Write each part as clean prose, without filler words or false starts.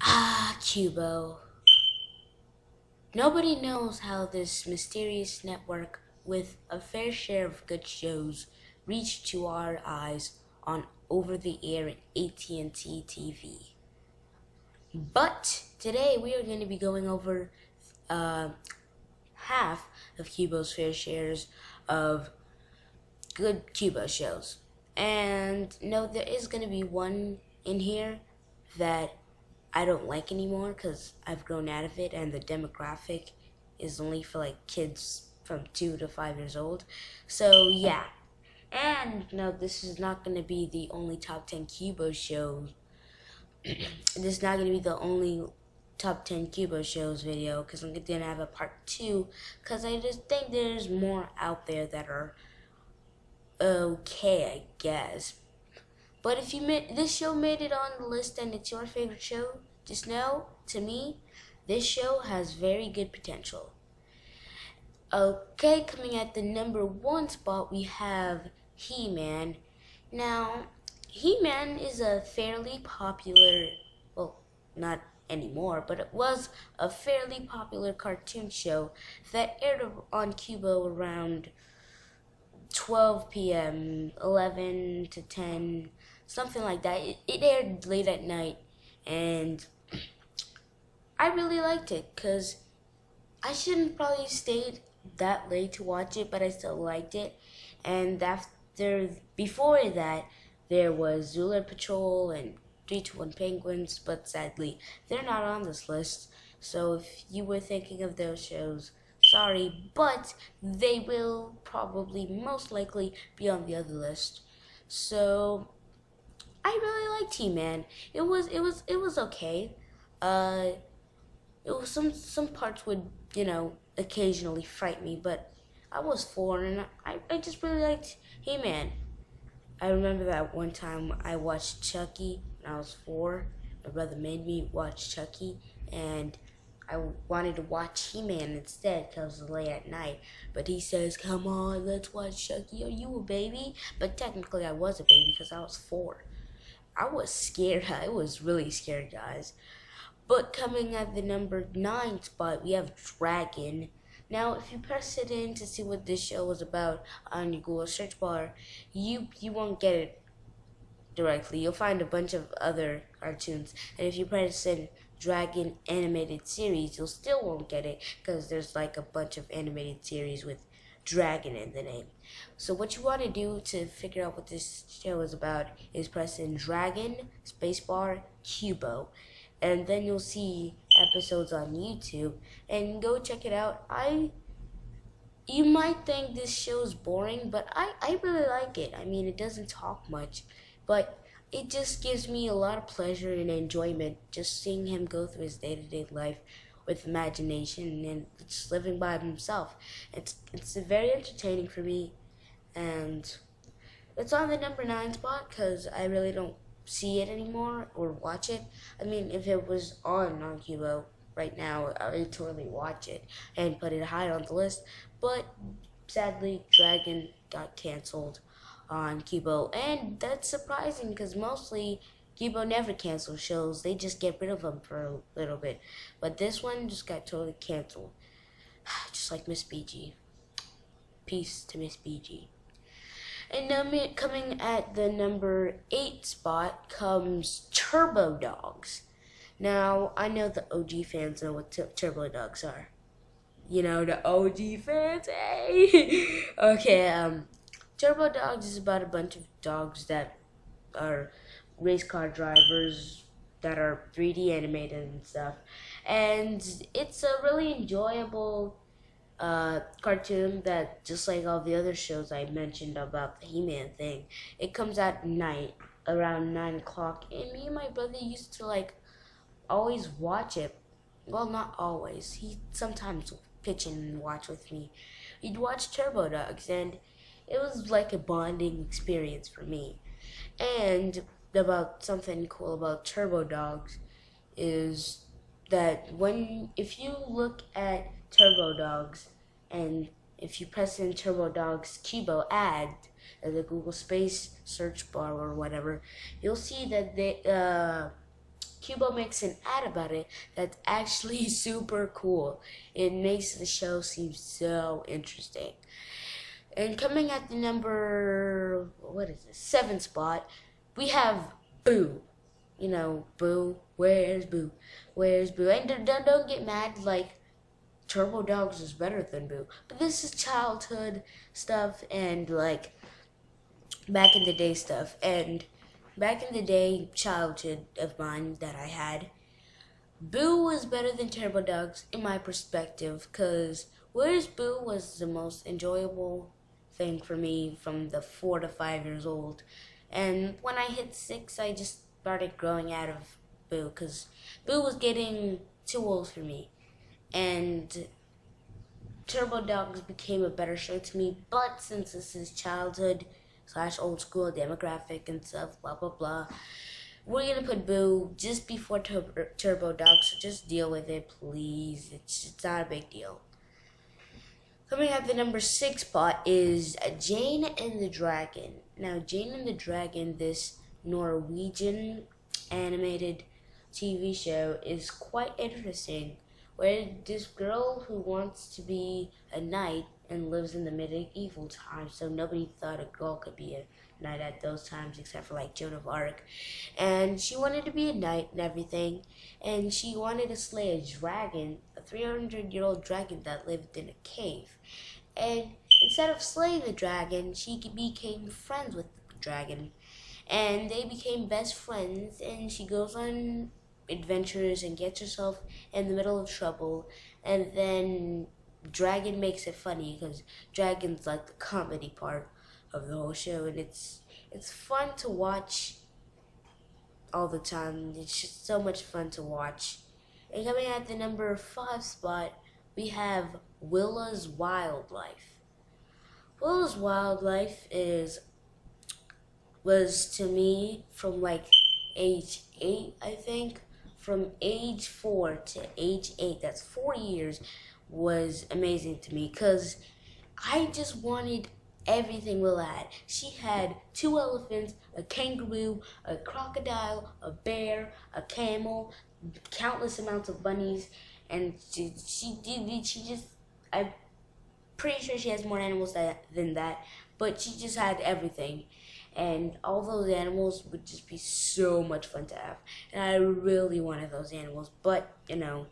Ah, Cubo. Nobody knows how this mysterious network, with a fair share of good shows, reached to our eyes on over-the-air and AT&T TV. But today we are going to be going over uh, half of Cubo's fair shares of good Cubo shows. And no, there is going to be one in here that I don't like anymore because I've grown out of it, and the demographic is only for like kids from 2 to 5 years old. So yeah, and no, this is not going to be the only top 10 Cubo shows. This is not going to be the only top 10 Cubo shows video, because I'm going to have a part 2, because I just think there's more out there that are okay, I guess. But if this show made it on the list and it's your favorite show, just know, to me, this show has very good potential. Okay, coming at the number 1 spot, we have He-Man. Now, He-Man is a fairly popular, well, not anymore, but it was a fairly popular cartoon show that aired on Cubo around 12 p.m., 11 to 10, something like that. It aired late at night, and I really liked it because I shouldn't probably stayed that late to watch it, but I still liked it. And before that, there was Zooler Patrol and 321 Penguins, but sadly, they're not on this list. So if you were thinking of those shows, sorry, but they will probably most likely be on the other list. So I really liked He-Man. It was okay. It was some parts would, occasionally fright me, but I was 4 and I just really liked He-Man. I remember that one time I watched Chucky when I was 4. My brother made me watch Chucky, and I wanted to watch He-Man instead because it was late at night. But he says, "Come on, let's watch Chucky. Are you a baby?" But technically I was a baby because I was 4. I was scared. I was really scared, guys. But coming at the number 9 spot, we have Dragon. Now, if you press it in to see what this show was about on your Google search bar, you won't get it directly. You'll find a bunch of other cartoons. And if you press in Dragon Animated Series, you'll still won't get it because there's like a bunch of animated series with Dragon in the name. So what you want to do to figure out what this show is about is press in Dragon spacebar Cubo, and then you'll see episodes on YouTube, and go check it out. You might think this show's boring, but I really like it. I mean, it doesn't talk much, but it just gives me a lot of pleasure and enjoyment just seeing him go through his day-to-day life with imagination and just living by himself. It's very entertaining for me, and it's on the number 9 spot because I really don't see it anymore or watch it. I mean, if it was on Cubo right now, I would totally watch it and put it high on the list. But sadly, Dragon got canceled on Cubo, and that's surprising because mostly Cubo never cancels shows. They just get rid of them for a little bit. But this one just got totally canceled, just like Miss BG. Peace to Miss BG. And coming at the number 8 spot comes Turbo Dogs. Now, I know the OG fans know what Turbo Dogs are. You know, the OG fans, hey! Okay, Turbo Dogs is about a bunch of dogs that are race car drivers that are 3D animated and stuff. And it's a really enjoyable cartoon that, just like all the other shows I mentioned about the He-Man thing, it comes out at night around 9 o'clock, and me and my brother used to always watch it. Well, not always. He sometimes pitch in and watch with me. He'd watch Turbo Dogs, and it was like a bonding experience for me. And about something cool about Turbo Dogs is that if you look at Turbo Dogs, and if you press in Turbo Dogs Cubo ad at the Google Space search bar or whatever, you'll see that Qubo makes an ad about it that's actually super cool. It makes the show seem so interesting. And coming at the number, what is this, 7 spot, we have Boo. You know, Boo, where's Boo? Where's Boo? And don't get mad, like, Turbo Dogs is better than Boo. But this is childhood stuff and, like, back in the day stuff. And back in the day, childhood of mine that I had, Boo was better than Turbo Dogs in my perspective, because Where's Boo was the most enjoyable thing for me from the 4 to 5 years old. And when I hit 6, I just started growing out of Boo, because Boo was getting too old for me. And Turbo Dogs became a better show to me, but since this is childhood / old school demographic and stuff, blah blah blah, we're gonna put Boo just before Turbo Dogs, so just deal with it, please. It's not a big deal. Coming at the number 6 spot is Jane and the Dragon. Now, Jane and the Dragon, this Norwegian animated TV show, is quite interesting, where this girl who wants to be a knight and lives in the medieval times, so nobody thought a girl could be a knight at those times except for like Joan of Arc. And she wanted to be a knight and everything, and she wanted to slay a dragon, a 300-year-old dragon that lived in a cave. And instead of slaying the dragon, she became friends with the dragon, and they became best friends, and she goes on adventures and gets herself in the middle of trouble, and then Dragon makes it funny, because Dragon's like the comedy part of the whole show, and it's fun to watch all the time. It's just so much fun to watch. And coming at the number 5 spot, we have Willa's Wildlife. Willa's Wildlife was to me from like age 8, I think. From age 4 to age 8, that's 4 years, was amazing to me, because I just wanted everything Willa had. She had 2 elephants, a kangaroo, a crocodile, a bear, a camel, countless amounts of bunnies, and I'm pretty sure she has more animals than that, but she just had everything. And all those animals would just be so much fun to have. And I really wanted those animals. But, you know,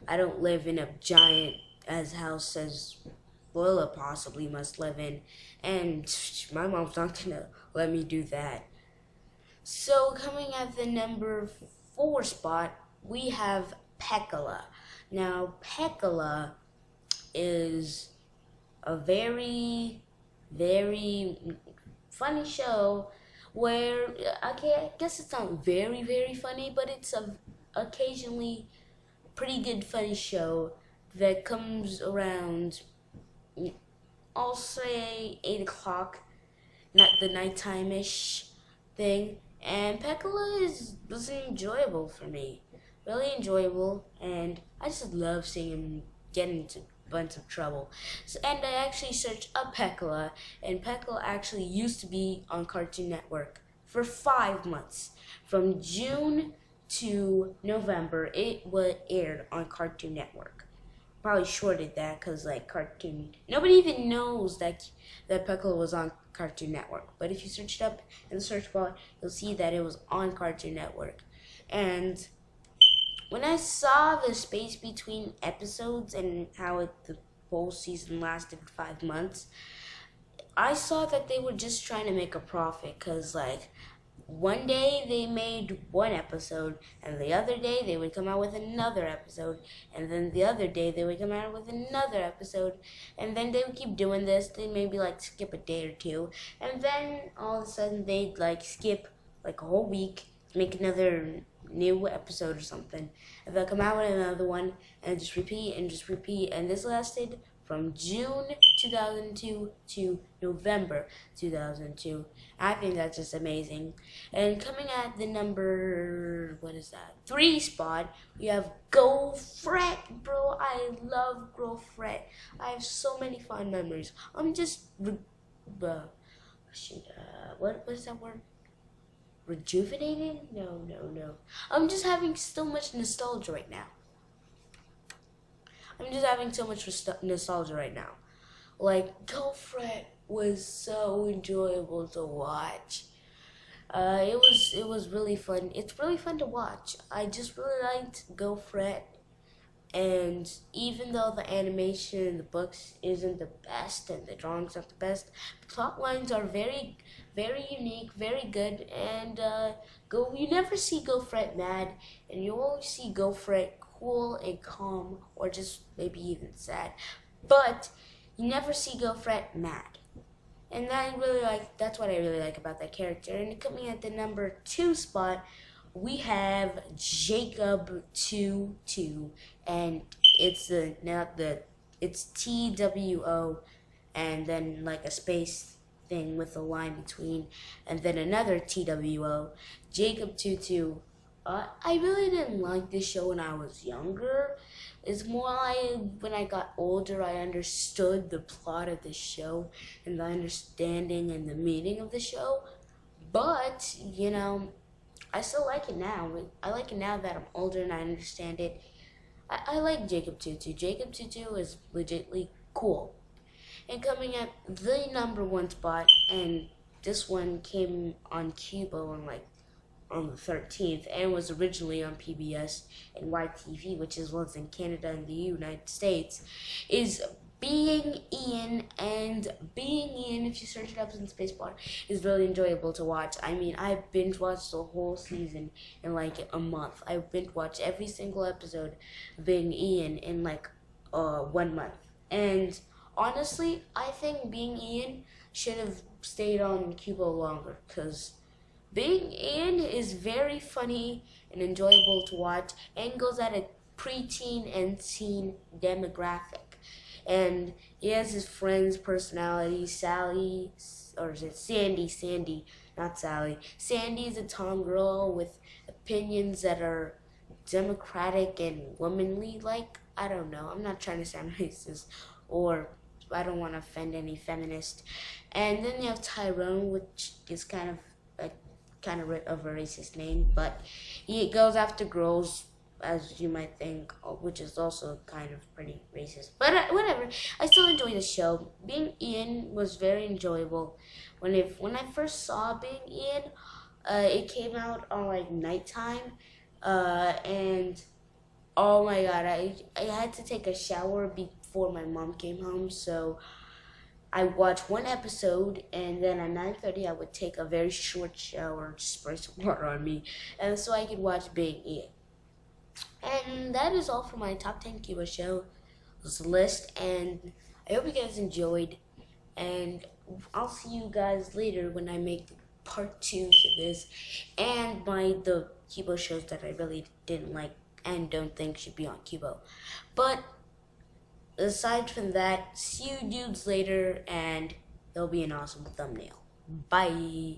I don't live in a giant house as Willa possibly must live in. And my mom's not going to let me do that. So, coming at the number 4 spot, we have Pekala. Now, Pekala is a very, very funny show where, okay, I guess it's not very, very funny, but it's a occasionally pretty good funny show that comes around, I'll say 8 o'clock, not the nighttime-ish thing, and Pekala was enjoyable for me, really enjoyable, and I just love seeing him get into bunch of trouble. And I actually searched up Pekala, and Pekala actually used to be on Cartoon Network for 5 months. From June to November, it was aired on Cartoon Network. Probably shorted that, because like nobody even knows that Pekala was on Cartoon Network. But if you search it up in the search bar, you'll see that it was on Cartoon Network. And when I saw the space between episodes and how the whole season lasted 5 months, I saw that they were just trying to make a profit, because like one day they made 1 episode, and the other day they would come out with another episode, and then the other day they would come out with another episode, and then they would keep doing this. They'd maybe like skip a day or 2, and then all of a sudden they'd like skip like a whole week, make another new episode or something, and they'll come out with another one, and just repeat, and this lasted from June 2002 to November 2002. I think that's just amazing. And coming at the number, 3 spot, we have Go Fret, bro. I love Go Fret. I have so many fond memories. I'm just, what is that word? rejuvenated? No, no, no. I'm just having so much nostalgia right now. Nostalgia right now. Like, Girlfriend was so enjoyable to watch. It was really fun. It's really fun to watch. I just really liked Girlfriend. And even though the animation in the books isn't the best and the drawings aren't the best, the plot lines are very, very unique, very good. And you never see Girlfriend mad, and you always see Girlfriend cool and calm, or just maybe even sad. But you never see Girlfriend mad. And that's what I really like about that character. And coming at the number 2 spot, we have Jacob 22, and it's it's TWO, and then like a space thing with a line between, and then another TWO. Jacob 22. I really didn't like this show when I was younger. It's more like when I got older, I understood the plot of the show and the understanding and the meaning of the show. But I still like it now. I like it now that I'm older and I understand it. I like Jacob Tutu. Jacob Tutu is legitly cool. And coming at the number 1 spot, and this one came on Qubo on the 13th, and was originally on PBS and YTV, which was in Canada and the United States, is Being Ian. And Being Ian, if you search it up in Spacebar, is really enjoyable to watch. I mean, I binge watched the whole season in like a month. I binge watched every single episode of Being Ian in like 1 month. And honestly, I think Being Ian should have stayed on Qubo longer, because Being Ian is very funny and enjoyable to watch, and goes at a preteen and teen demographic. And he has his friend's personality, Sally, or is it Sandy? Sandy, not Sally. Sandy is a tall girl with opinions that are democratic and womanly. Like, I don't know. I'm not trying to sound racist, or I don't want to offend any feminist. And then you have Tyrone, which is kind of a racist name, but he goes after girls, as you might think, which is also kind of pretty racist. But whatever, I still enjoy the show. Being Ian was very enjoyable. When I first saw Being Ian, it came out on like nighttime, and oh my god, I had to take a shower before my mom came home, so I watched 1 episode, and then at 9:30 I would take a very short shower, just spray some water on me, and so I could watch Being Ian. And that is all for my top 10 Qubo Shows list, and I hope you guys enjoyed, and I'll see you guys later when I make part 2 to this, and the Qubo shows that I really didn't like and don't think should be on Qubo. But aside from that, see you dudes later, and there'll be an awesome thumbnail. Bye!